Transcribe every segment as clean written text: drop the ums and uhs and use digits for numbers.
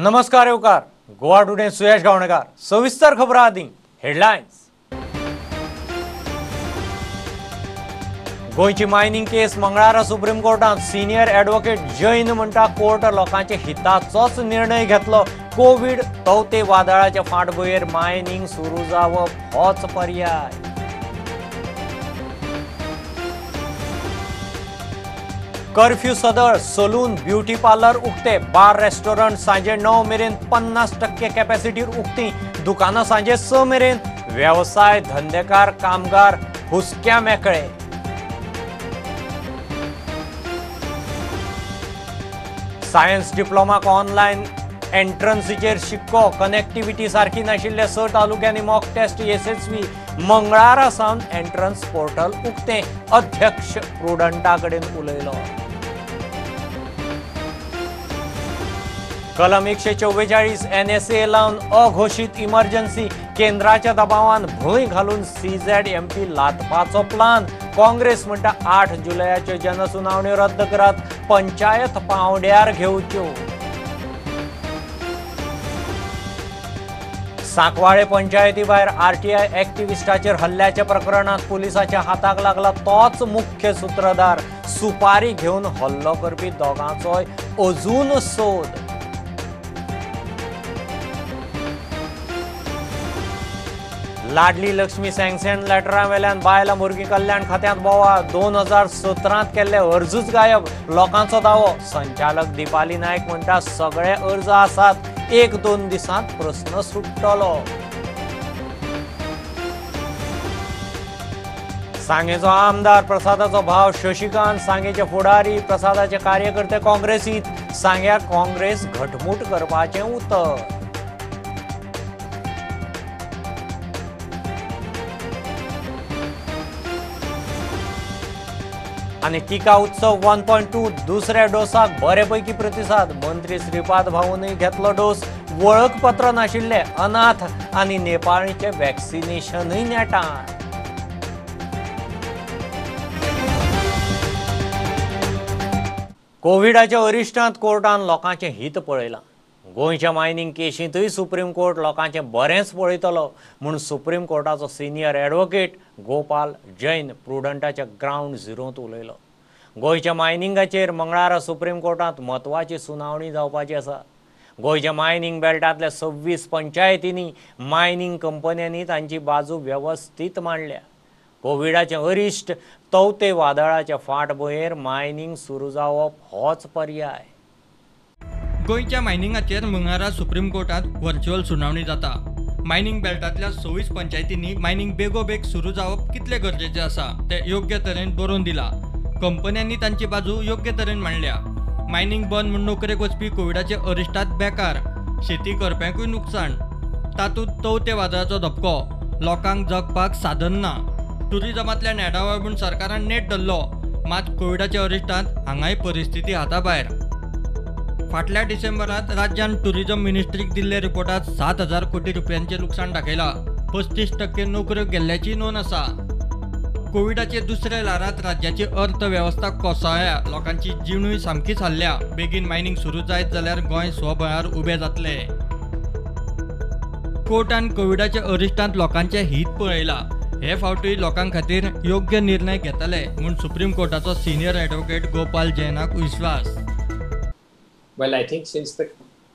नमस्कार येवकार गोवा टुडे सुयश गावणेकार सविस्तर खबर आदी हेडलाइन्स। गोयची मायनिंग केस मंगळारा सुप्रीम कोर्टात सिनियर एडवोकेट जैन म्हणटा कोर्ट लोकांचे हिताचोच निर्णय घेतलो। कोविड तवते वादळाच्या फाटभुंयेर मायनिंग सुरू जावप होच पर्याय। कर्फ्यू सदळ सलून ब्युटी पार्लर उक्ते, बार रेस्टॉरंट सांजे 9 मेरेन 50% कॅपॅसिटीर उक्ती, दुकानां सांजे 6 मेरेन, व्यवसाय धंदेकार कामगार हुस्क्या मेकळे। सायन्स डिप्लोमाक ऑनलायन एंट्रन्सीचेर शिक्को, कनेक्टिव्हिटी सारखी नाशिल्ले 6 तालुक्यांनी मॉक टेस्ट यशस्वी, मंगळारा सावन एंट्रन्स पोर्टल उक्ते, अध्यक्ष प्रुडंटा कडेन उलयलो। कलम 144 NSA लावन अघोषित इमर्जन्सी, केंद्राच्या दबावान भंय घालून CZMP लादपाचो प्लान, काँग्रेस म्हणटा 8 जुलयाच्यो जनसुनावण्यो रद्द करात, पंचायत पावड्यार घेवच्यो। सांकवाळे पंचायती भायर RTI एक्टिविस्टाचेर हल्ल्याच्या प्रकरणात पुलिसाच्या हाताक लागला तोच मुख्य सूत्रधार, सुपारी घेवन हल्लो करपी दोगांचोय अजून सोद। लाडली लक्ष्मी सँक्शन लेटरा वेल्यान बायला भुरगीं कल्याण खात्यांत बोवा, 2017 केल्ले अर्जूच गायब, लोकांचो दावो। संचालक दिपाली नायक म्हणटा सगळे अर्ज आसात, 1-2 दिसांत प्रस्न सुट्टलो। सांगेचो आमदार प्रसादाचो भाव शशिकांत, सांगेचे फुडारी प्रसादाचे कार्यकर्ते काँग्रेसीत, सांग्यार काँग्रेस घटमूट करपाचें उतर। आणि टिका उत्सव 1.2 दुसऱ्या डोसाक बरेपैकी प्रतिसाद, मंत्री श्रीपाद भाऊनय घेतलो डोस, वळखपत्र नाशिल्ले अनाथ आणि नेपाळीचे वॅक्सिनेशनय नेटान। कोविडाच्या अरिश्टांत कोर्टान लोकांचे हित पळयलां। गोंयच्या मायनिंग केशींतय सुप्रीम कोर्ट लोकांचें बरेंच पळयतलो म्हूण सुप्रीम कोर्टाचो सिनियर एडवोकेट गोपाल जैन प्रुडंटाच्या ग्राउंड झिरोंत उलयलो। गोंयच्या मायनिंगाचेर मंगळारा सुप्रीम कोर्टांत म्हत्वाची सुनावणी जावपाची आसा। गोंयच्या मायनिंग बेल्टांतल्या 26 पंचायतींनी मायनिंग कंपन्यांनी तांची बाजू वेवस्थीत मांडल्या। कोविडाचें अरिश्ट तवते वादळाच्या फाटभुंयेर मायनिंग सुरू जावप होच पर्याय। गोंयच्या मायनिंगाचेर मंगळारा सुप्रीम कोर्टात व्हर्च्युअल सुनावणी जाता। मायनिंग बेल्टांतल्या 26 पंचायतींनी मायनिंग बेगोबेग सुरू जावप कितले गरजेचे आसा ते योग्य तरेन बरोवन दिला। कंपन्यांनी तांची बाजू योग्य तरेन मांडल्या। मायनिंग बंद म्हूण नोकरेक वचपी कोविडाचे अरिश्टांत बेकार, शेती करप्यांकूय नुकसाण, तातूंत तवते वादळाचो धपको, लोकांक जगपाक साधन ना, टुरिजमांतल्या नेटावळ म्हूण सरकारान नेट धरलो, मात कोविडाच्या अरिश्टांत हांगाय परिस्थिती हाताभायर। फाटल्या डिसेंबरात राज्यान टुरिजम मिनिस्ट्रीक दिल्ले रिपोर्टात 7,000 कोटी रुपयांचे लुकसाण दाखयला, 35% नोकऱ्यो गेल्ल्याची नोंद आसा। कोविडाचे दुसऱ्या ल्हारांत राज्याची अर्थवेवस्था कोसळ्ळ्या, लोकांची जीणूय सामकीच हाल्ल्या। बेगीन मायनिंग सुरू जायत जाल्यार गोंय स्वबळार उबें जातले। कोर्टान कोविडाच्या अरिश्टांत लोकांचे हित पळयला, हे फावटीय लोकां खातीर योग्य निर्णय घेतले म्हूण सुप्रीम कोर्टाचो सिनियर एडवोकेट गोपाल जैनाक विश्वास। Well, I think since the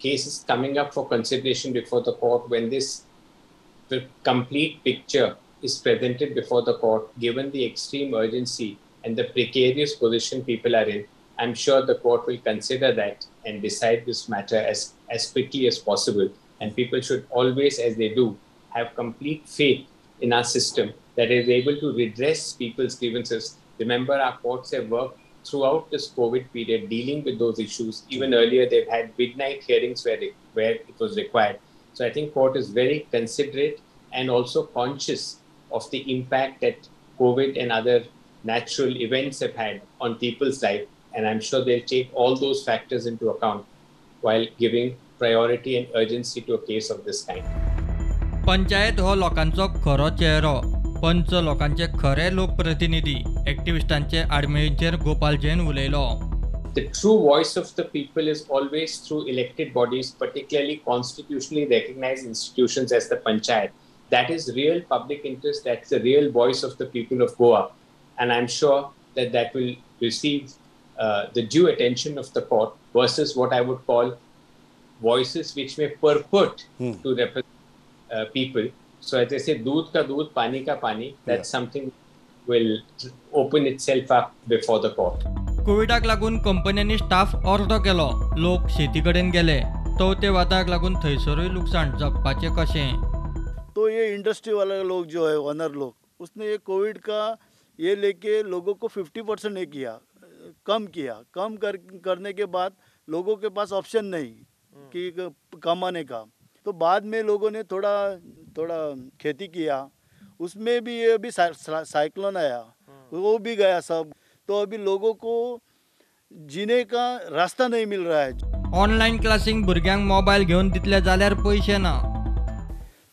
case is coming up for consideration before the court, when the complete picture is presented before the court, given the extreme urgency and the precarious position people are in, I'm sure the court will consider that and decide this matter as quickly as possible. And people should always, as they do, have complete faith in our system that is able to redress people's grievances. Remember, our courts have worked throughout this COVID period dealing with those issues. Even earlier they've had midnight hearings where it was required. So I think court is very considerate and also conscious of the impact that COVID and other natural events have had on people's life, and I'm sure they'll take all those factors into account while giving priority and urgency to a case of this kind. Panchayat हो लोकांचो खरो चेहरो, पंच लोकांचे खरे लोकप्रतिनिधी, एक्टिविस्टांचे आडमेळींचेर गोपाल जैन उलयलो। the true voice of the people is always through elected bodies, particularly constitutionally recognized institutions as the panchayat. That is real public interest. That's the real voice of the people of Goa. And I'm sure that that will receive the due attention of the court versus what I would call voices which may purport to represent people. So as I say, doodh ka doodh, pani ka pani, that's something will open itself up before the court. कोविडाक लागून कंपन्यांनी staff अर्दो केलो, लोक शेती कडेन गेले, तवते वादाक लागून थंयसरूय लुकसाण जगपाचें कशें? तो ये इंडस्ट्री वाले लोग जो है ओनर लोग, उसने ये कोविड का ये लेके लोगों को 50% नहीं किया, कम करने के बाद लोगों के पास ऑप्शन नहीं कि कमाने का, तो बाद में लोगों ने थोड़ा खेती किया, उसमें भी ये अभी साइक्लोन आया, वो भी गया सब, तो अभी लोगों को जीने का रास्ता नहीं मिल रहा है. ऑनलाइन क्लासिंग भुरग्यांक मोबाईल घेवन दितले जाल्यार पैसे ना.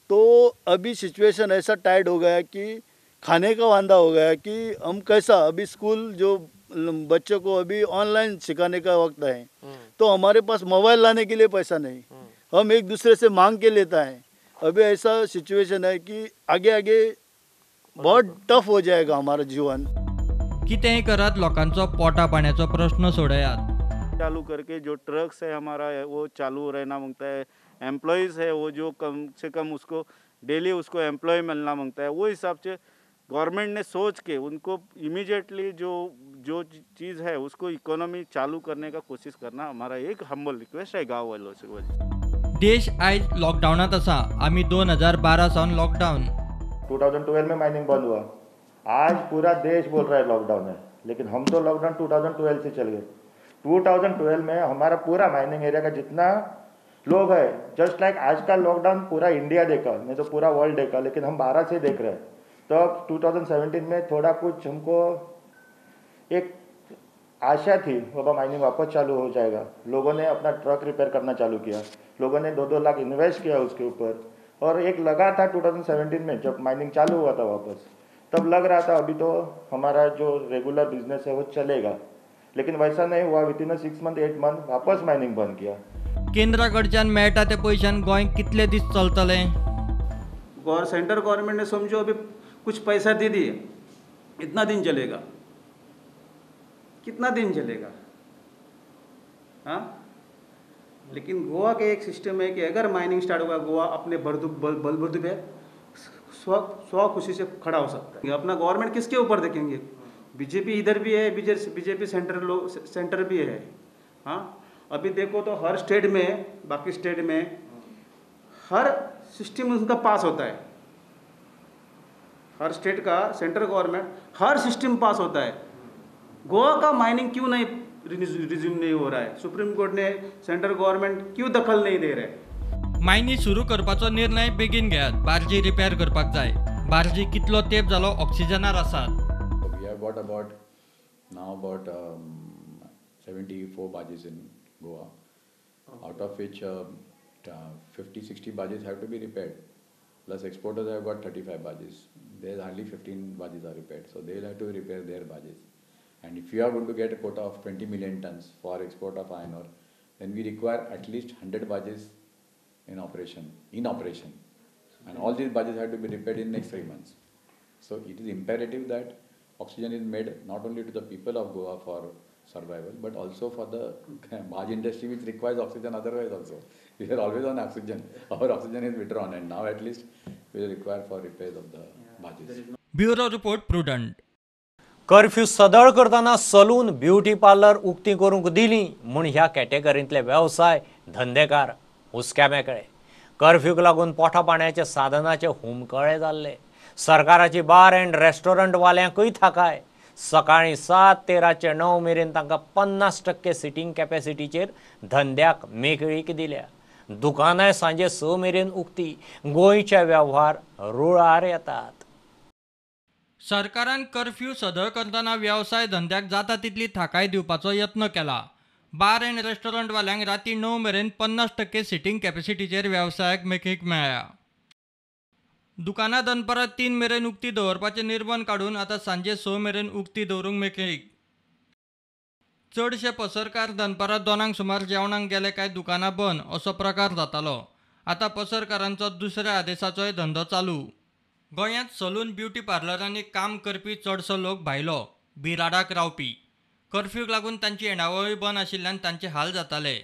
तो अभी सिचुएशन ऐसा टाइट हो गया कि खाने का वांदा हो गया कि हम कैसा, अभी स्कूल जो बच्चों को अभी ऑनलाइन सिखाने का वक्त है, तो हमारे पास मोबाइल लाने के लिए पैसा नहीं, हम एक दूसरे से मांग के लेता है. अभी ऐसा सिचुएशन है कि आगे बहुत टफ हो जाएगा हमारा जीवन. कितेंय करत लोकांचो पोटा पाण्याचो प्रश्न सोडयात. चालू करके जो ट्रक्स है हमारा वो चालू रहना मांगता है, एम्प्लॉयज़ है वो जो कम से कम उसको डेली उसको एम्प्लॉय मिलना मांगता है. वो हिसाब से गवर्नमेंट ने सोच के उनको इमीडिएटली जो चीज़ है उसको इकोनॉमी चालू करने का कोशिश करना हमारा एक हम्बल रिक्वेस्ट है गाँव वालों से. देश आयज लॉकडाउनात आसा. आमी 2012 सावन लॉकडाउन. 2012 में माइनिंग बंद हुआ. आज पूरा देश बोल रहा है लॉकडाउन है, लेकिन हम तो लॉकडाउन 2012 से चल गए. 2012 में हमारा पूरा माइनिंग एरिया का जितना लोग है, जस्ट लाइक आज का लॉकडाउन पूरा इंडिया देखा, नहीं तो पूरा वर्ल्ड देखा, लेकिन हम 12 से देख रहे हैं. तो अब 2017 में थोड़ा कुछ हमको एक आशा थी, बाबा माइनिंग वापस चालू हो जाएगा. लोगों ने अपना ट्रक रिपेयर करना चालू किया, लोगों ने 2-2 लाख इन्वेस्ट किया उसके ऊपर, और एक लगा था 2017 में जब माइनिंग चालू हुआ था वापस, तब लग रहा था अभी तो हमारा जो रेगुलर बिजनेस है वो चलेगा, लेकिन वैसा नहीं हुआ. विथिन 6 मंथ 8 मंथ वापस माइनिंग बंद किया. केंद्राकडच्यान मेळटा ते पयशान गोंय कितले दीस चलतलें? सेंट्रल गवर्नमेंट ने समझो अभी कुछ पैसा दे दिए, इतना दिन चलेगा, कितना दिन चलेगा? हाँ, लेकिन गोवा के एक सिस्टम है कि अगर माइनिंग स्टार्ट होगा, गोवा अपने बलबूते पे स्व खुशी से खड़ा हो सकता है. अपना गवर्नमेंट किसके ऊपर देखेंगे? बीजेपी इधर भी है, बीजेपी सेंटर भी है. हाँ, अभी देखो तो हर स्टेट में, बाकी स्टेट में हर सिस्टम उनका पास होता है. हर स्टेट का सेंट्रल गवर्नमेंट हर सिस्टम पास होता है. गोवा का माइनिंग क्यों नहीं रिज्यूम नहीं हो रहा है? सुप्रीम कोर्ट ने सेंट्रल गवर्नमेंट क्यों दखल नहीं दे रहे? मायनी सुरू करपाचो निर्णय बेगीन घेयात. बार्जी रिपेर करपाक जाय. बार्जी कितलो तेंप जालो ऑक्सिजनार आसात. We have got about 74 barges in Goa, out of which 50-60 barges have to be repaired. Plus exporters have got 35 barges. There's hardly 15 barges are repaired, so they'll have to repair their barges. And if you are going to get a quota of 20 million tons for export of iron ore, then we require at least 100 barges in operation. And all these barges have to be repaired in next 3 months. So it is imperative that oxygen is made not only to the people of Goa for survival, but also for the barge industry, which requires oxygen otherwise also. We are always on oxygen. Our oxygen is withdrawn, and now at least we will require for repairs of the barges. Bureau report prudent. Curfew सदळ करतना salon beauty parlour उक्ती करूंक दिली म्हूण ह्या कॅटेगरींतले वेवसाय धंदेकार हुस्क्या मेकळे. कर्फ्यूक लागून पोटा पाण्याचे साधनाचे हुमकळे जाल्ले. सरकाराची बार अँड रेस्टॉरंट वाल्यांकूय थाकाय. सकाळी 7 ते रातचे 9 मेरेन तांकां 50% सिटींग कॅपॅसिटीचेर धंद्याक मेकळीक दिल्या. दुकानां सांजे 6 मेरेन उक्ती. गोंयचे वेव्हार रुळार येतात. सरकारान कर्फ्यू सदळ करतना व्यवसाय धंद्याक जाता तितली थाकाय दिवपाचो यत्न केला. बार अँड रेस्टॉरंट वाल्यांक राती 9 मेरेन 50% सिटींग कॅपॅसिटीचेर वेवसायाक मेकळीक मेळ्ळ्या. दुकानां दनपारां 3 मेरेन उक्ती दवरपाचे निर्बंध काडून आतां सांजे 6 मेरेन उक्ती दवरूंक मेकळीक. चडशे पसरकार दनपारां 2 सुमार जेवणाक गेले काय दुकानां बंद असो प्रकार जातालो. आतां पसरकारांचो दुसऱ्या आदेशाचोय धंदो चालू. गोंयांत सलून ब्युटी पार्लरांनी काम करपी चडसो लोक भायलो बिराडाक रावपी. कर्फ्यूक लागून तांची येणावळी बंद आशिल्ल्यान तांचे हाल जाताले.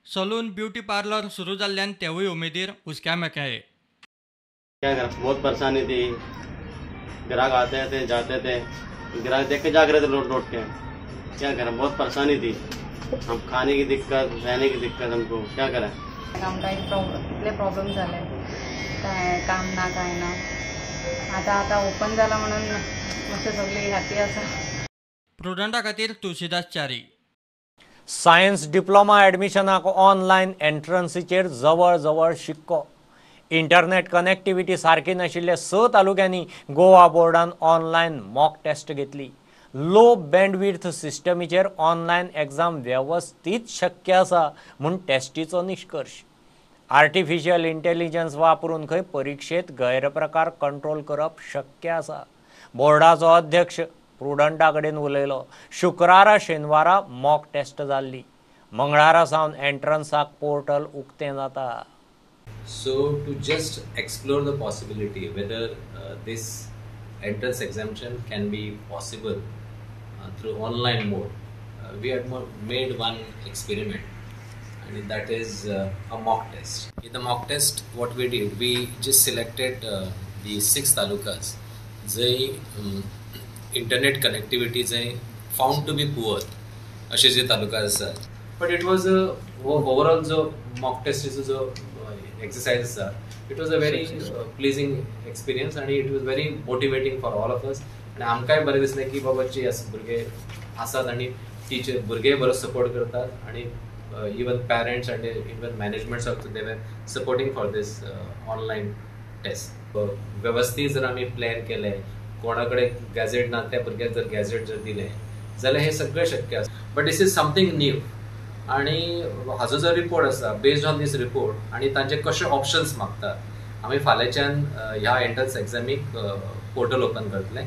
सलून ब्युटी पार्लर सुरू जाल्ल्यान तेवूय उमेदीर हुस्क्या मेकळे. क्या करें, बहुत परेशानी थी. ग्राहक आते थे जाते थे, ग्राहक देख के जाग रहे थे लौट लौट के. क्या करें, बहुत परेशानी थी. हम खाने की दिक्कत, रहने की दिक्कत, हमको क्या करें. आमकां इतले प्रॉब्लेम जाले, काय काम ना काय ना. आता ओपन जाला म्हणून मातशें सगळी हॅपी आसा. प्रुडंटा खातीर तुळशीदास च्यारी. सायन्स डिप्लोमा ॲडमिशनाक ऑनलायन एंट्रन्सीचेर जवळ जवळ शिक्को. इंटरनेट कनेक्टिविटी सारकी नाशिल्ल्या 6 तालुक्यांनी गोवा बोर्डान ऑनलायन मॉक टेस्ट घेतली. लो बँडविड्थ सिस्टमीचेर ऑनलायन एग्जाम व्यवस्थीत शक्य आसा म्हूण टेस्टीचो निश्कर्श. आर्टिफिशियल इंटेलिजन्स वापरून खंय परीक्षेत गैरप्रकार कंट्रोल करप शक्य आसा. बोर्डाचो अध्यक्ष प्रुडंटा कडेन उलयलो. शुक्रारा शेनवारा मॉक टेस्ट जाल्ली. मंगळारा सावन एंट्रन्साक पोर्टल उक्तें जाता. So to just explore the possibility whether this entrance exemption can be possible through online mode, we had made one experiment, and that is a mock test. In the mock test, what we did, we just selected the 6 talukas. They internet connectivity they found to be poor. असे जे तालुका आसात. But it was a overall जो mock test is जो exercise आसा, it was a very pleasing experience and it was very motivating for all of us. आणि आमकांय बरें दिसलें की बाबा जी भुरगे आसात आनी टीचर भुरगे बरो सपोर्ट करतात आनी even parents and even managements also they were supporting for these online test. व्यवस्थीत जर आमी प्लॅन केले, कोणा कडेन गॅझेट ना त्या भुरग्याक जर गॅझेट जर दिलें जाल्यार हे सगळें शक्य आसा. But this is something new आणि हाजो जो रिपोर्ट आसा बेस्ड ऑन दीस रिपोर्ट आणि तांचे कशे ऑप्शन्स मागतात आमी फाल्यांच्यान ह्या एंट्रन्स एग्जामीक पोर्टल ओपन करतले.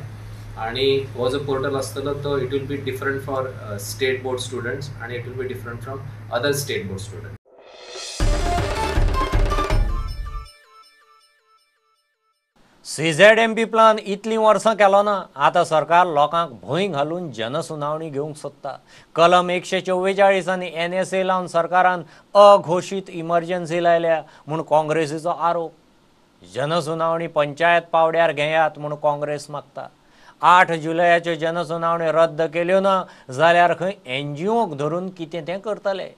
आणि हो जो पोर्टल आसतलो तो it will be different for state board students आणि it will be different from other state board students. CZMP plan इतलीं वर्सां केलो ना. आतां सरकार लोकांक भंय घालून जनसुनावणी घेवंक सोदता. कलम 144 आनी NSA लावन सरकारान अघोशीत इमर्जन्सी लायल्या म्हूण काँग्रेसीचो आरोप. जनसुनावणी पंचायत पावड्यार घेयात म्हूण काँग्रेस मागता. 8 जुलयाच्यो जनसुनावण्यो रद्द केल्यो ना जाल्यार खंय NGOक धरून कितें तें करतले.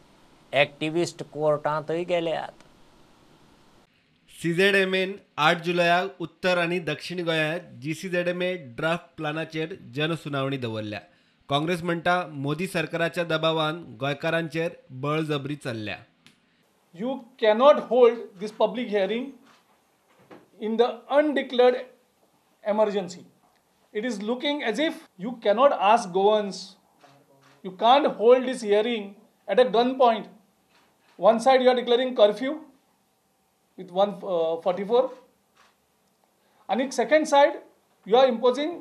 एक्टिविस्ट कोर्टांतय गेल्यात. CZMAन 8 जुलयाक उत्तर आणि दक्षिण गोंयांत GCZMA ड्राफ्ट प्लानाचेर जनसुनावणी दवरल्या. काँग्रेस म्हणटा मोदी सरकाराच्या दबावान गोंयकारांचेर बळजबरी चल्ल्या. You cannot hold this public hearing in the undeclared emergency. It is looking as if you cannot ask Goans. You can't hold this hearing at a gunpoint. One side you are declaring curfew with 144, and second side you are invoking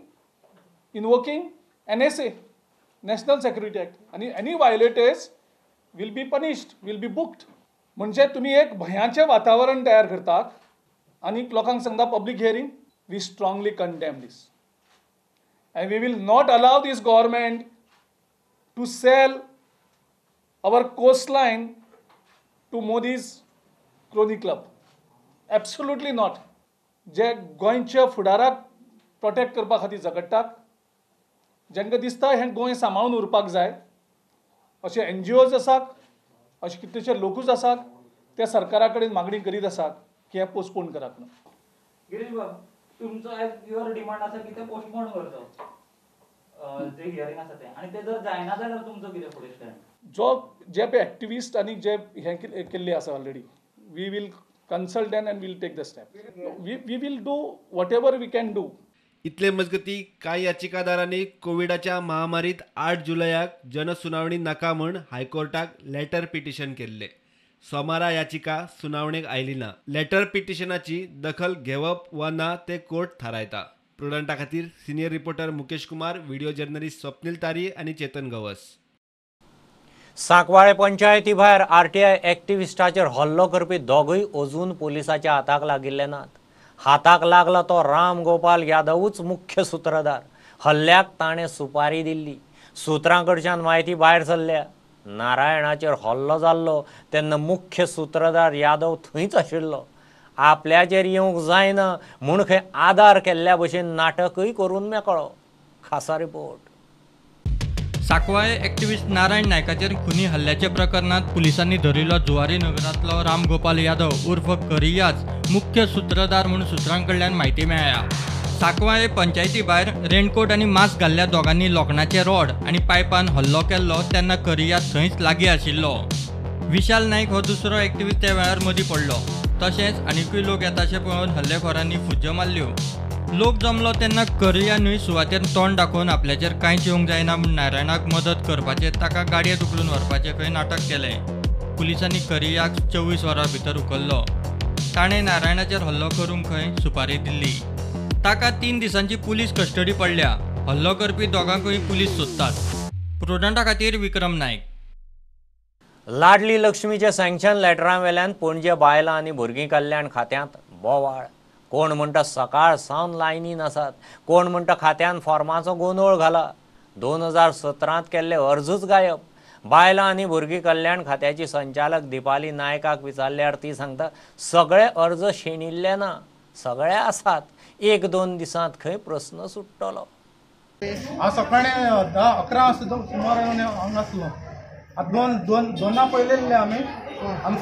NSA, National Security Act, and any violators will be punished, will be booked. म्हणजे तुम्ही एक भयाचे वातावरण तयार करतात आणि लोकांक सांगता public hearing. We strongly condemn this and we will not allow this government to sell our coastline to Modi's crony club. Absolutely not. जे गोंयच्या फुडाराक प्रोटेक्ट करपा खातीर झगडटात, जांकां दिसता हें गोंय सांबाळून उरपाक जाय, अशे NGOs आसात, अशे कितलेशे लोकूच आसात, ते सरकारा कडेन मागणी करीत आसात की हें पोस्टपोन करात म्हणून. गिरीश बाब, तुमचो युअर डिमांड आसा की ते पोस्टपोन करचो जे हियरिंग आसा ते, आणि ते जर जायना जाल्यार तुमचो कितें फुडें स्टॅण्ड? जे पळय एक्टिविस्ट आनी जे हें केल्ले आसा already, we will consult them and we'll take the step. We will do whatever we can do. इतले मजगती कांय याचिकादारांनी कोविडाच्या महामारीत 8 जुलयाक जनसुनावणी नाका म्हूण हायकोर्टाक लेटर पिटिशन केल्ले. सोमारा याचिका सुनावणेक आयली ना. लेटर पिटिशनाची दखल घेवप वा ना ते कोर्ट थारायता. प्रुडंटा खातीर senior reporter Mukesh Kumar, video journalist Swapnil तारी आनी चेतन गवस. सांकवाळे पंचायती भायर आरटीआय एक्टिविस्टाचेर हल्लो करपी दोगूय अजून पुलिसाच्या हाताक लागिल्ले नात. हाताक लागला तो राम गोपाल यादवूच मुख्य सूत्रधार. हल्ल्याक ताणें सुपारी दिल्ली. सुत्रां कडच्यान म्हायती भायर सरल्या. नारायणाचेर हल्लो जाल्लो तेन्ना मुख्य सूत्रधार यादव थंयच आशिल्लो. आपल्याचेर येवंक जायना म्हूण खंय आदार केल्ल्या भशेन नाटकय करून मेकळो. खासा रिपोर्ट. सांकवाळे एक्टिव्हिस्ट नारायण नायकाचेर खुनी हल्ल्याचे प्रकरणात पुलिसांनी धरिल्लो जुवारी नगरांतलो राम गोपाल यादव उर्फ करियाज मुख्य सूत्रधार म्हणून सुत्रांकडल्यान म्हायती मेळ्ळ्या. सांकवाळे पंचायती भायर रेनकोट आनी मास्क घाल्ल्या दोगांनी लोखणाचे रॉड आनी पायपान हल्लो केल्लो तेन्ना करियाज थंयच लागीं आशिल्लो. विशाल नायक हो दुसरो एक्टिव्हिस्ट त्या वेळार मदीं पडलो. तशेंच आनीकूय लोक येताशे पळोवन हल्लेखोरांनी फुज्यो मारल्यो. लोक जमलो तेन्ना करियानूय सुवातेर तोंड दाखोवन आपल्याचेर कांयच येवंक जायना म्हूण नारायणाक मदत करपाचें ताका गाडयेंत उखलून व्हरपाचें खंय नाटक केलें. पुलिसांनी करियाक 24 वरां भितर उखल्लो. ताणें नारायणाचेर हल्लो करूंक खंय सुपारी दिल्ली. ताका 3 दिसांची पुलीस कस्टडी पडल्या. हल्लो करपी दोगांकूय पुलीस सोदतात. प्रुडंटा खातीर विक्रम नायक. लाडली लक्ष्मीचे सँक्शन लेटरां वेल्यान पणजे बायलां आनी भुरगीं कल्याण खात्यांत बोवाळ. कोण म्हणटा सकाळ सावन लायनीन आसात. कोण म्हणटा खात्यान फॉर्माचो गोंदळ घाला. 2017 केल्ले अर्जूच गायब. बायलां आनी भुरगीं कल्याण खात्याची संचालक दिपाली नायकाक विचारल्यार ती सांगता सगळे अर्ज शेणिल्ले ना. सगळे आसात. 1-2 दिसांत खंय प्रस्न सुट्टलो. आज सकाळी 10-11 वाजता सुमार हांगा आसलो. दोना पयले आमी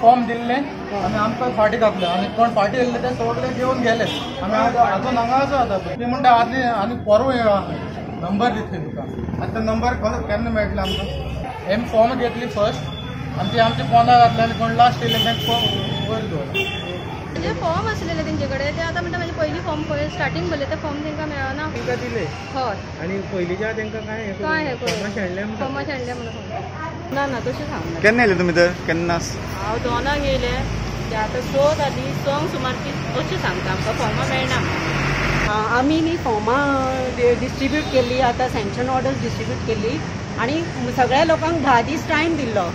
फॉर्म दिल्ले आनी आमकां फाटी घातले आनी कोण फाटी येयल्ले ते सगळे घेवन गेले. आमी आजून हांगा आसा आतां. ती म्हणटा आनी परवा नंबर दितली तुका. आनी तो नंबर केन्ना मेळटलो आमकां. हें फॉर्म घेतली फर्स्ट आनी ती आमच्या फोना घातले आनी कोण लास्ट येयले तें फॉर्म वयर दवरले. म्हणजे फॉर्म आसलेले तेंचे कडेन ते आतां म्हणटा म्हणजे पयलीं फॉर्म पळय स्टार्टींग भरले ते फॉर्म तांकां मेळना. तांकां दिले हय आनी पयलींच्या तांकां काय फॉर्मा शेणले म्हणून ना तशें सांगना. केन्ना येयले तुमी तर केन्ना? हांव 2 येयले ते आतां 6 जाली 6 सुमार ती अशें सांगता आमकां फॉर्मां मेळना. आमी न्ही फॉर्मां डिस्ट्रिब्यूट केल्ली आतां सँक्शन ऑर्डर्स डिस्ट्रिब्यूट केल्ली आनी सगळ्या लोकांक 10 दीस टायम दिल्लो.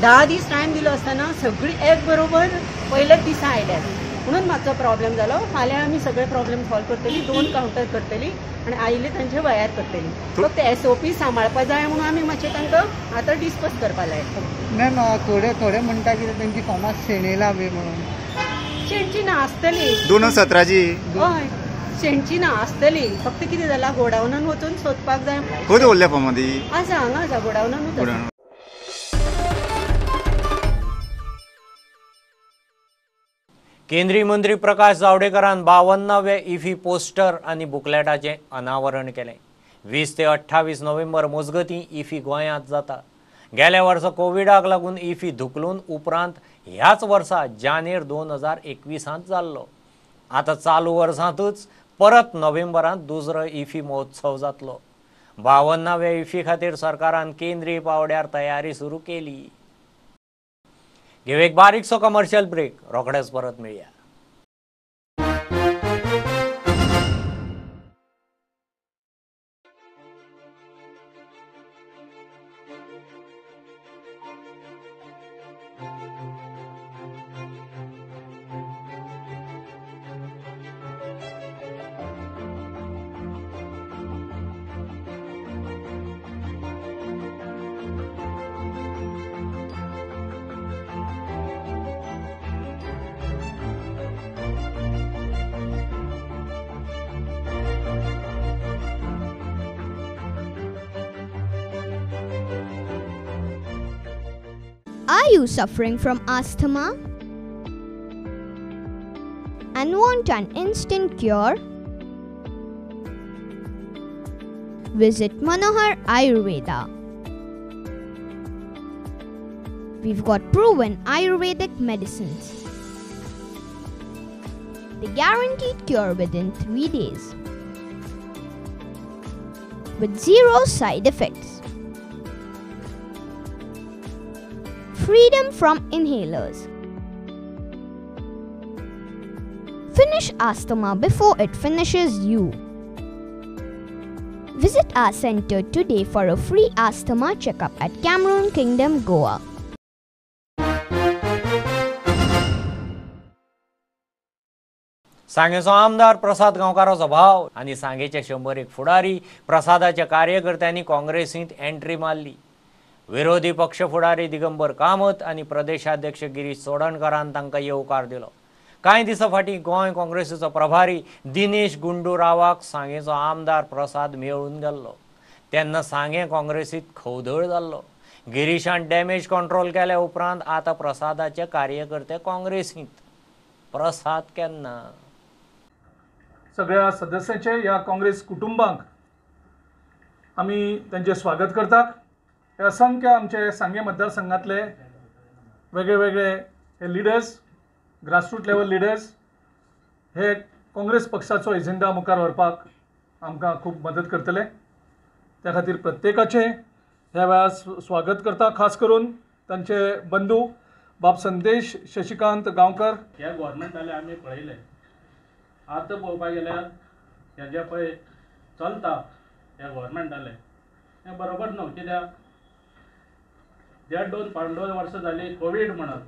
10 दीस टायम दिलो आसतना सगळीं एक बरोबर पयलेच दिसा आयल्यात म्हणून मातसो प्रॉब्लेम जालो. फाल्यां आमी सगळे प्रॉब्लेम सॉल्व करतली. 2 कावंटर करतली आनी आयले तांचे वयार करतली. फक्त SOP सांबाळपा जाय म्हणून आमी मातशें तांकां आतां डिस्कस करपा लाय. मॅम थोडे म्हणटा की तेंची फॉर्मां शेणयला बी म्हणून. शेणची ना आसतली 2017ची. हय शेणची ना आसतली. फक्त कितें जालां गोडावनान वचून सोदपाक जाय. खंय दवरल्या फॉर्मां ती? आसा हांगा आसा गोडावनानूच आसा. केंद्रीय मंत्री प्रकाश जावडेकरान 52वे इफी पोस्टर आनी बुकलेटाचें अनावरण केलें. 20 ते 28 नोव्हेंबर मजगतीं इफी गोंयांत जाता. गेल्या वर्सा कोविडाक लागून इफी धुकलून उपरांत ह्याच वर्सा जानेर 2021 जाल्लो. आतां चालू वर्सांतूच परत नोव्हेंबरांत दुसरो इफी महोत्सव जातलो. 52व्या इफी खातीर सरकारान केंद्रीय पावड्यार तयारी सुरू केली. घेऊ एक बारीकसो कमर्शियल ब्रेक. रोखडेच परत मेळया. Are you suffering from asthma and want an instant cure? Visit Manohar Ayurveda. We've got proven Ayurvedic medicines. They guaranteed cure within 3 days with 0 side effects. Freedom from inhalers. Finish asthma before it finishes you. Visit Visit our center today for a free asthma checkup at Cameron Kingdom, Goa. सांगेचो आमदार प्रसाद गांवकाराचो भाव आनी सांगेचे 101 फुडारी प्रसादाच्या कार्यकर्त्यांनी काँग्रेसींत entry मारली. विरोधी पक्ष फुडारी दिगंबर कामत आनी प्रदेशाध्यक्ष गिरीश चोडणकरान तांकां येवकार दिलो. कांय दिसां फाटीं गोंय काँग्रेसीचो प्रभारी दिनेश गुंडूरावाक सांगेचो आमदार प्रसाद मेळून गेल्लो. तेन्ना सांगे काँग्रेसींत खवदळ जाल्लो. गिरीशान डॅमेज कंट्रोल केल्या उपरांत आतां प्रसादाचे कार्यकर्ते काँग्रेसींत. प्रसाद केन्ना सगळ्या सदस्यांचे या काँग्रेस कुटुंबांक आमी त्यांचे स्वागत करतात. हे असंख्य आमचे सांगे मतदारसंघातले वेगळे वेगळे हे लिडर्स, ग्रासरूट लेवल लिडर्स हे काँग्रेस पक्षाचो एजेंडा मुखार व्हरपाक आमकां खूब मदत करतले. त्या खातीर प्रत्येकाचे ह्या वेळार स्वागत करता. खास करून तांचे बंधू बाब संदेश शशिकांत गांवकर. ह्या गव्हर्मेंटाले आमी पळयले आतां पळोवपाक गेल्यार हे जे पळय चलता ह्या गव्हर्मेंटाले हें बरोबर न्हू. कित्याक 1.5-2 वर्सां जालीं कोवीड म्हणून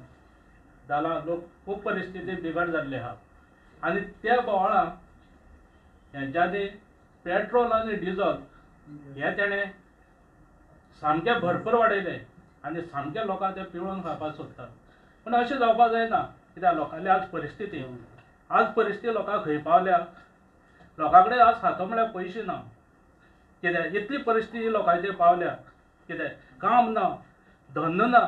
जाला, लोक खूब परिस्थिती बिगड जाल्ली आहा आनी त्या बोवाळां हेंच्यांनी पेट्रोल आनी डिझल हे तेणें सामकें भरपूर वाडयले आनी सामकें लोकांक ते पिळून खावपाक सोदता. पूण अशें जावपाक जायना. कित्याक लोकांली आज परिस्थिती लोकांक खंय पावल्या. लोकां कडेन आज हातो म्हळ्यार पयशे ना. कित्याक इतली परिस्थिती लोकांचेर पावल्या. कित्याक काम ना, धंदो ना.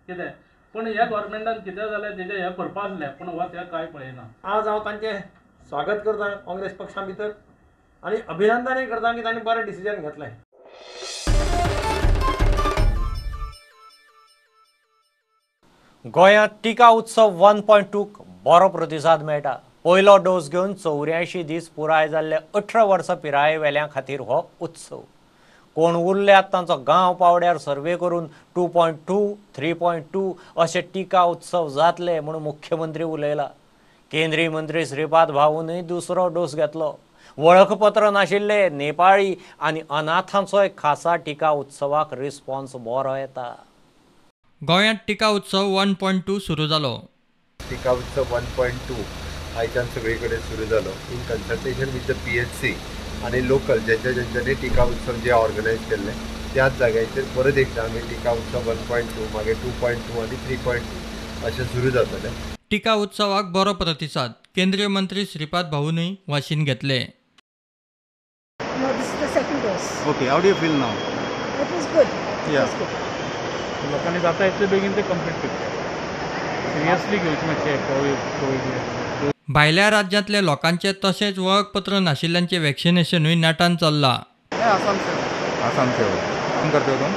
कित्याक पूण ह्या गव्हर्मेंटान कितें जालें तेजें हें करपा आसलें पूण हो तें कांय पळयना. आज हांव तांचें स्वागत करता काँग्रेस पक्षा भितर आनी अभिनंदनय करता की तांणी बरें डिसिजन घेतलें. गोंयांत टिका उत्सव 1.2क बरो प्रतिसाद मेळटा. पयलो डोस घेवन 84 दीस पुराय जाल्ले 18 वर्सां पिराये वेल्यां खातीर हो उत्सव. कोण उरल्यात तांचो गांव पावड्यार सर्वे करून 2.2, 3.2 अशे टिका उत्सव जातले म्हणून मुख्यमंत्री उलयला. केंद्रीय मंत्री श्रीपाद भाऊनय दुसरो डोस घेतलो. वळखपत्र नाशिल्ले नेपाळी आनी अनाथांचोय खासा टिका उत्सवाक रिस्पॉन्स बरो येता. गोंयांत टिका उत्सव 1.2 सुरू जालो. टिका उत्सव 1.2 आयच्यान सगळे कडेन सुरू जालो in consultation with the PHC आनी लोकल ज्यांच्यानी टिका उत्सव जे ऑर्गनायज केल्ले त्याच जाग्याचेर परत एकदा आमी टिका उत्सव 1.2 मागीर 2.2 आनी 3.2 अशें सुरू जातले. टिका उत्सवाक बरो प्रतिसाद केंद्रीय मंत्री श्रीपाद भाऊनय वाशीन घेतले. No, this is the second dose. Okay, how do you feel now? It was good. Yeah. It was good. लोकांनी जाता इतले बेगीन ते कंप्लीट करता. सिरियसली घेवचे मातशे कोविड. भायल्या राज्यांतल्या लोकांचे तशेंच वळखपत्र नाशिल्ल्यांचे वॅक्सिनेशनूय नेटान चल्लां. आसाम से काम करते हो तुम?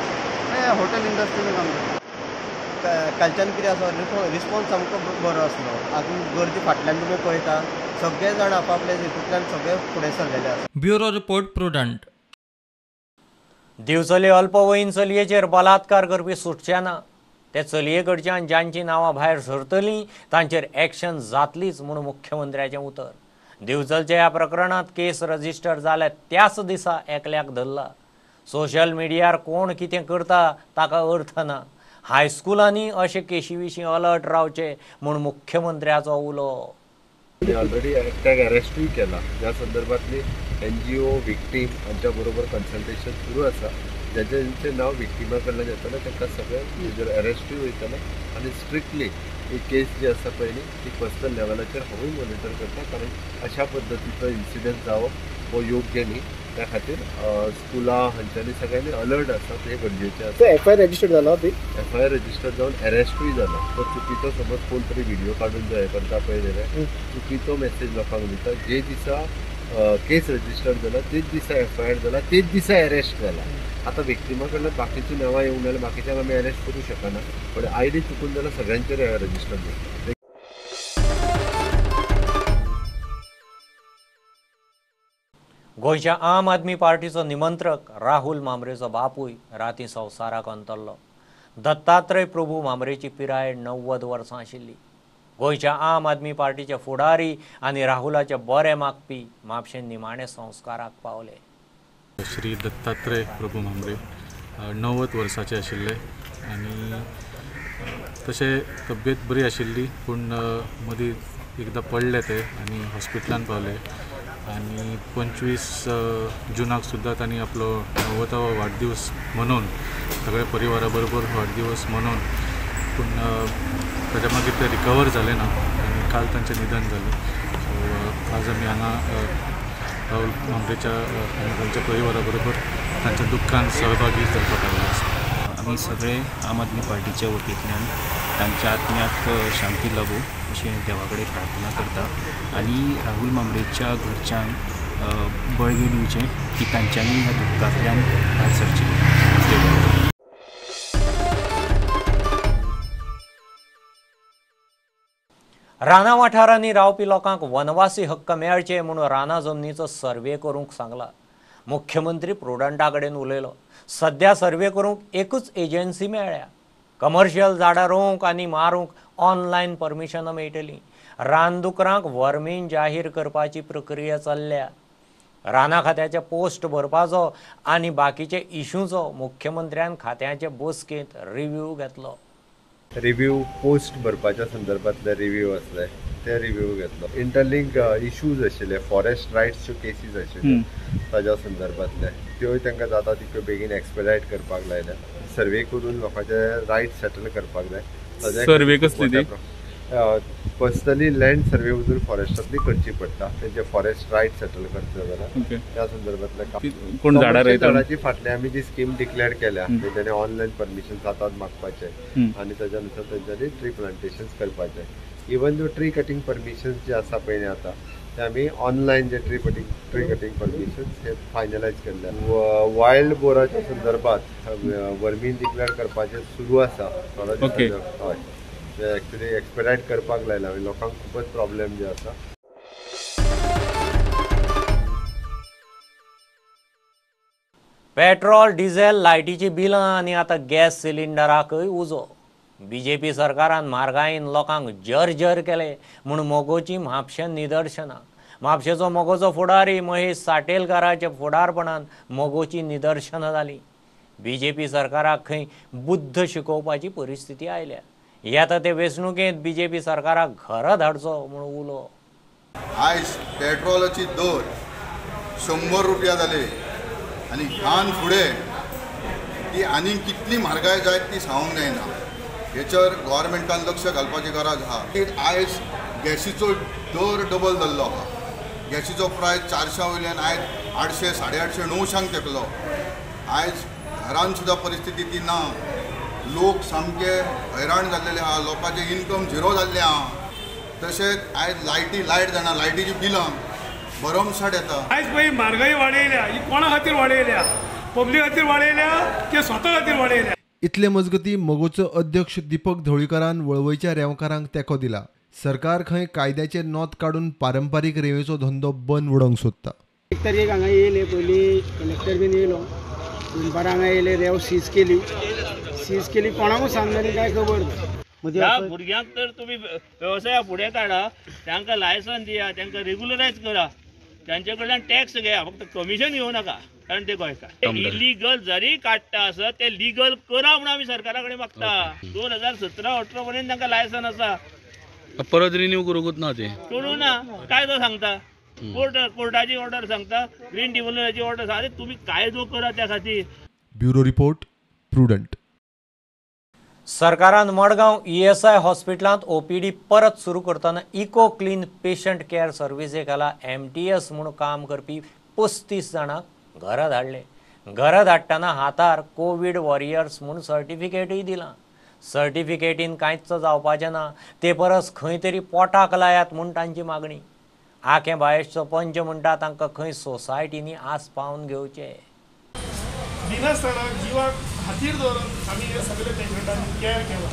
हॉटेल इंडस्ट्री में काम करता. कालच्यान कितें आसा रिस्पॉन्स सामको बरो आसलो. आजून गर्दी फाटल्यान तुमी पळयता सगळे जाण आपापल्या हितूंतल्यान सगळे फुडें सरलेले आसा. Bureau report Prudent. दिवचले अल्पवयीन चलयेचेर बलात्कार करपी सुटचे ना. ते चलये कडच्यान ज्यांची नांवां भायर सरतलीं तांचेर एक्शन जातलीच म्हणून मुख्यमंत्र्याचें उतर. दिवचलच्या ह्या प्रकरणांत केस रजिस्टर जाल्या त्याच दिसा एकल्याक धरला. सोशल मिडियार कोण कितें करता ताका अर्थ ना. हायस्कुलांनी अशे केशी विशीं अलर्ट रावचे म्हूण मुख्यमंत्र्याचो उलो. ऑलरेडी एकट्याक अरेस्टूय केला. ह्या संदर्भातली NGO विक्टीम हांच्या बरोबर कन्सल्टेशन सुरू आसा. ज्यांचें नांव विक्टिमा कडल्यान येतलें तांकां सगळ्यांक अरेस्टूय वयतलें आनी स्ट्रिक्टली ही केस जी आसा पयली ती पर्सनल लेवलाचेर हांवूय मॉनिटर करता. कारण अशा पद्दतीचो इन्सिडंट जावप हो योग्य न्ही. त्या खातीर स्कुलां हांच्यांनी सगळ्यांनी अलर्ट आसा ते गरजेचें आसा. FIR रजिस्टर जाला ती FIR रजिस्टर जावन अरेस्टूय जाला. तो चुकीचो समज कोण तरी व्हिडिओ काडून जो हें करता पळय न्ही चुकीचो मेसेज लोकांक दिता. जे दिसा केस रजिस्टर जाला तेच दिसा FIR जाला तेच दिसा अरेस्ट जाला. आतां विक्टिमा कडल्यान बाकीचीं नांवां येवंक नाजाल्यार बाकीच्यांक आमी अरेस्ट करूं शकना. पण ID चुकून जाल्यार सगळ्यांचेर रजिस्टर जाता. गोंयच्या आम आदमी पार्टीचो निमंत्रक राहुल मांद्रेचो बापूय रातीं संवसाराक अंतरलो. दत्तात्रय प्रभू मांद्रेची पिराय 90 वर्सां आशिल्ली. गोंयच्या आम आदमी पार्टीचे फुडारी आनी राहुलाचे बरे मागपी म्हापशें निमाणे संस्काराक पावले. श्री दत्तात्रय प्रभू भामरे 90 वर्साचे आशिल्ले आनी तशें तब्येत बरी आशिल्ली पूण मदीं एकदां पडले ते आनी हॉस्पिटलान पावले आनी 25 जुनाक सुद्दां तांणी आपलो 90वां वाडदिवस मनोवन सगळ्या परिवारा बरोबर वाडदिवस मनोवन पूण ताच्या मागीर ते रिकवर जाले ना आनी काल तांचें निधन जालें. सो आज आमी हांगा राहुल भामरेच्या आनी तांच्या परिवारा बरोबर तांच्या दुख्खान सहभागी जावपाक आयिल्ले आसा. आमी सगळे आम आदमी पार्टीच्या वतींतल्यान तांच्या आत्म्याक शांती लाभो अशें देवा कडेन प्रार्थना करता आनी राहुल भामरेच्या घरच्यांक बळगें दिवचें की तांच्यांनी ह्या दुख्खांतल्यान भायर सरचें. राना वाठारांनी रावपी लोकांक वनवासी हक्क मेळचे म्हणून राना जमनीचो सर्वे करूंक सांगला. मुख्यमंत्री प्रुडंटा कडेन उलयलो. सध्या सर्वे करूंक एकूच एजन्सी मेळ्ळ्या. कमर्शियल झाडां रोवंक आनी मारूंक ऑनलायन परमिशनां मेळटलीं. रानदुकरांक वर्मीन जाहीर करपाची प्रक्रिया चल्ल्या. राना खात्याचे पोस्ट भरपाचो आनी बाकीचे इश्यूचो मुख्यमंत्र्यान खात्याचे बसकेंत रिव्ह्यू घेतलो. रिव्ह्यू पोस्ट भरपाच्या संदर्भातले रिव्ह्यू आसले ते रिव्ह्यू घेतलो. इंटरलिंक इश्यूज आशिल्ले फॉरेस्ट रायट्सच्यो केसीस आशिल्ल्यो ताज्या संदर्भातले त्योय तांकां जाता तितक्यो बेगीन एक्सपेडायट करपाक लायल्या. सर्वे करून लोकांचे रायट्स सेटल करपाक जाय. सर्वे कसली ती? पर्सनली लँड सर्वे वचून फॉरेस्टांतली करची पडटा. तेंचे फॉरेस्ट रायट सेटल करचे जाल्यार त्या संदर्भातले कोण झाडां रोयता झाडांची फाटल्यान आमी जी स्कीम डिक्लेअर केल्या तेंच्यांनी ऑनलायन परमिशन जातात मागपाचे आनी ताच्या नंतर तेंच्यांनी ट्री प्लांटेशन्स करपाचे. इवन जो ट्री कटींग परमिशन्स जे आसा पळय आतां ते आमी ऑनलायन जे ट्री कटींग परमिशन्स हे फायनलायज केल्ले. वायल्ड बोराच्या संदर्भात वर्मीन डिक्लेअर करपाचें सुरू आसा थोडे दिसांनी. हय ते एक्चुली एक्सपेडायट करपाक लायला. लोकांक खूबच प्रॉब्लेम जे आसा. पेट्रोल डिझेल लायटीची बिलां आनी आतां गॅस सिलिंडराकय उजो. बीजेपी सरकारान म्हारगायेन लोकांक जर केले म्हूण मोगोची म्हापशें निदर्शनां. म्हापशेचो मोगोचो फुडारी महेश साटेलकाराच्या फुडारपणान मोगोची निदर्शनां जालीं. बीजेपी सरकाराक खंय बुद्ध शिकोवपाची परिस्थिती आयल्या. येता ते वेंचणुकेंत बीजेपी सरकाराक घरा धाडचो म्हूण उलो. आयज पेट्रोलाची दर 100 रुपया जाले आनी ह्यान फुडें ती आनी कितली म्हारगाय जायत ती सांगूंक जायना. हेचेर गव्हर्मेंटान लक्ष घालपाची गरज आहा. आयज गॅसीचो दर डबल जाल्लो आहा. गॅसीचो प्रायस 400 वयल्यान आयज 800, 850, 900 तेकलो. आयज घरान सुद्दां परिस्थिती ती ना. लोक सामके हैराण जाल्लेले आहा. लोकांचे इनकम झिरो जाल्ले आहा. तशेंच आयज लायट जाणा लायटीची बिलां भरमसाट येता. आयज पळय म्हारगाई वाडयल्या ही कोणा खातीर वाडयल्या? पब्लीक खातीर वाडयल्या की स्वता खातीर वाडयल्या? इतले मजगती मोगोचो अध्यक्ष दीपक ढवळीकरान वळवयच्या रेवकारांक तेंको दिला. सरकार खंय कायद्याचे नोत काडून पारंपारीक रेंवेचो धंदो बंद उडोवंक सोदता. एक तारीख हांगा येयले पयलीं कलेक्टर बीन येयलो. दनपारां हांगा येयले रेंव सीज केली कोणाकूच सांगलेली काय खबर ना. ह्या भुरग्यांक तर तुम्ही व्यवसाया फुडें काडा तांकां लायसन दिया तांकां रेग्युलरायज करा तांचे कडल्यान टॅक्स घेया फक्त कमिशन घेवं नाका कारण ते गोंयकार. इलिगल जरी काडटा आसत ते लिगल करा म्हणून आमी सरकारा कडेन मागता. 2017-18 पर्यंत तांकां लायसन आसा परत रिन्यू करूंकूच ना ते करूं ना. कायदो सांगता कोर्टाची ऑर्डर सांगता ग्रीन ट्रिब्युनलाची ऑर्डर सांगता तुम्ही कायदो करा त्या खातीर. Bureau report Prudent. सरकारान मडगांव ESI हॉस्पिटलांत OPD परत सुरू करतना इको क्लीन पेशंट केअर सर्विसेकाला MTS म्हणून काम करपी 35 जाणांक घरा धाडले. घरा धाडटना हातार कोविड वॉरियर्स म्हणून सर्टिफिकेटूय दिलां. सर्टिफिकेटीन कांयच जावपाचें ना. ते परस खंय तरी पोटाक लायात म्हूण तांची मागणी. आखे बायसचो पंच म्हणटा तांकां खंय सोसायटींनी आस्पावन घेवचे. दिनासतना जिवाक हातीर दवरून आमी हे सगळे पेशंटांनी केअर केला.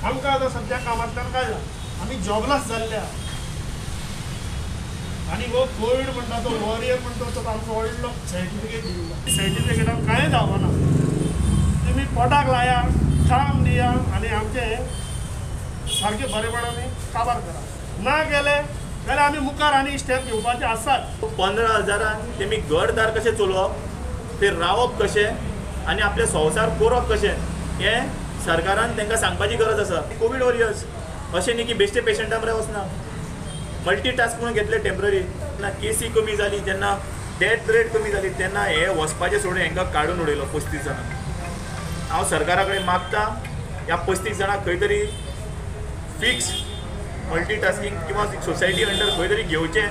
आमकां आतां सद्या कामांतल्यान काय ना आमी जॉबलेस जाल्ल्या आनी हो कोविड म्हणटा तो वॉरियर म्हणटा तो आमकां व्हडलो सर्टिफिकेट दिला. सर्टिफिकेटान कांय जावना. तुमी पोटाक लाया काम दिया आनी आमचे सारके बरेपणान काबार करा. ना गेले जाल्यार आमी मुखार आनी स्टेप घेवपाचे आसात. 15,000 तेमी घरदार कशें चलोवप थंय रावप कशें आनी आपले संवसार करप कशें हें सरकारान तांकां सांगपाची गरज आसा. कोवीड वॉरियर्स अशें न्ही की बेश्टे पेशंटा बरें वचना, मल्टीटास्क म्हणून घेतले टेम्पररी. जेन्ना केसी कमी जाली, जेन्ना डेथ रेट कमी जाली, तेन्ना हे वचपाचें सोडून हांकां काडून उडयलो 35 जाणां. हांव सरकारा कडेन मागता ह्या 35 जाणांक खंय तरी फिक्स मल्टीटास्किंग किंवा सोसायटी अंडर खंय तरी घेवचें.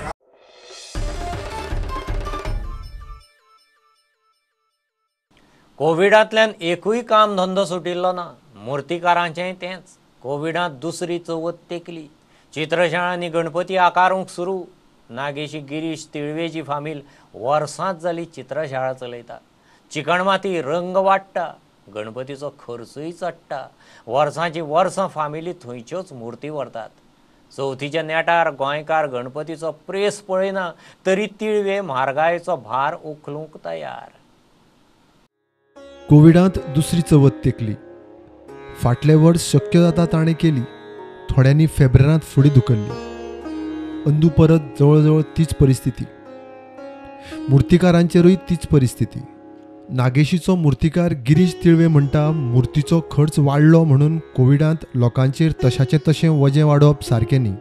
कोविडांतल्यान एकूय काम धंदो सुटिल्लो ना. मुर्तीकारांचेंय तेंच. कोविडांत दुसरी चवथ तेंकली. चित्रशाळांनी गणपती आकारूंक सुरू. नागेशी गिरीश तिळवेची फामील वर्सांच जाली चित्रशाळा चलयता. चिकणमाती रंग वाडटा, गणपतीचो खर्चूय चडटा. वर्सांची वर्सां फामिली थंयच्योच मुर्ती व्हरतात. चवथीच्या नेटार गोंयकार गणपतीचो प्रेस पळयना तरी तिळवे म्हारगायेचो भार उखलूंक तयार. कोविडांत दुसरी चवथ तेंकली. फाटले वर्स शक्य जाता ताणें केली. थोड्यांनी फेब्रुवारांत फुडें धुकल्ली. अंदू परत जवळजवळ तीच परिस्थिती. मुर्तीकारांचेरूय तीच परिस्थिती. नागेशीचो मुर्तीकार गिरीश तिळवे म्हणटा मुर्तीचो खर्च वाडलो म्हणून कोविडांत लोकांचेर तशाचें तशें वजें वाडप सारकें न्ही.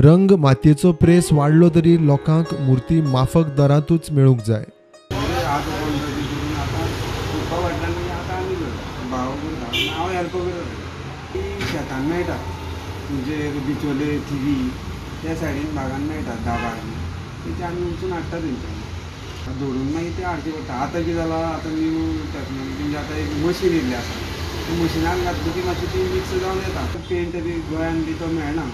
रंग मातयेचो प्रेस वाडलो तरी लोकांक मुर्ती माफक दरांतूच मेळूंक जाय. शेतान मेळटा म्हणजे बिचोले थिवी त्या सायडीन भागान मेळटा दाबार तेचे आमी वचून हाडटा तेंच्यानी धरून मागीर ते हाडचे पडटा. आतां कितें जालां आतां न्यू टॅक्नोलॉजी म्हणजे आतां एक मशीन येयल्ली आसा. त्या मशिनान घातली की मातशी ती मिक्स जावन येता. पेंट बी गोंयान बी तो मेळना.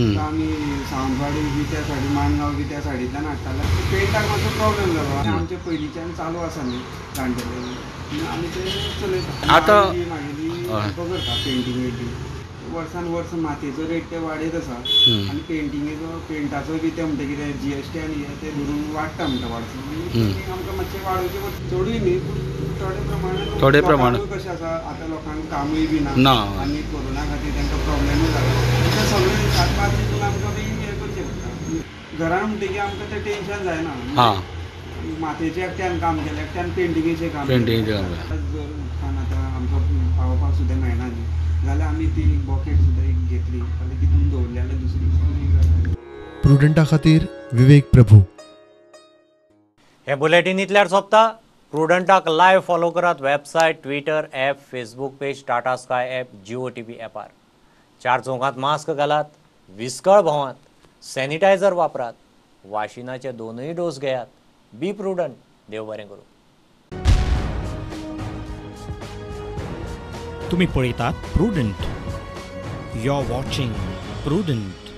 आमी सावंतवाडी बी त्या सायडीन माणगांव बी त्या सायडींतल्यान हाडटाले. पेंटाक मातसो प्रॉब्लेम जालो आनी आमचे पयलींच्यान चालू आसा न्ही जाणटेले आमी ते चलयता. आतां मागीर करता पेंटींग वेंटींग वर्सान वर्स मातयेचो रेट ते वाडयत आसा आनी पेंटिंगेचो पेंटाचो बी ते म्हणटा कितें GST आनी ते धरून वाडटा म्हणटा वाडसून आमकां मातशें वाडोवचें पडटा. चडूय न्ही पूण थोडे प्रमाण कशें आसा आतां लोकांक कामूय बी ना आनी कोरोना खातीर तांकां प्रॉब्लेमूय जाला. ते सगळें सारपाक तितून आमकां बी हें करचें पडटा. घरान म्हणटकीर आमकां तें टेंशन जायना. मातयेचें एकट्यान काम केलें एकट्यान पेंटिंगेचें काम केलें. जर उदकान आतां आमकां पावोवपाक सुद्दां मेळना न्ही जाल्यार आमी ती बॉकेट सुद्दां एक घेतली जाल्यार तितून दवरली जाल्यार दुसरी. प्रुडंटा खातीर विवेक प्रभू. हे बुलेटिन इतल्यार सोंपता. प्रुडंटाक लायव्ह फॉलो करात. Website, Twitter, app, Facebook page, Tata Sky app, Jio TV ॲपार. 4 चौकांत मास्क घालात. विस्कळ भोंवात. सॅनिटायझर वापरात. वाशिनाचे 2य डोस घेयात. बी प्रुडंट. देव बरें करूं. तुम्ही पळयतात Prudent. You are watching prudent.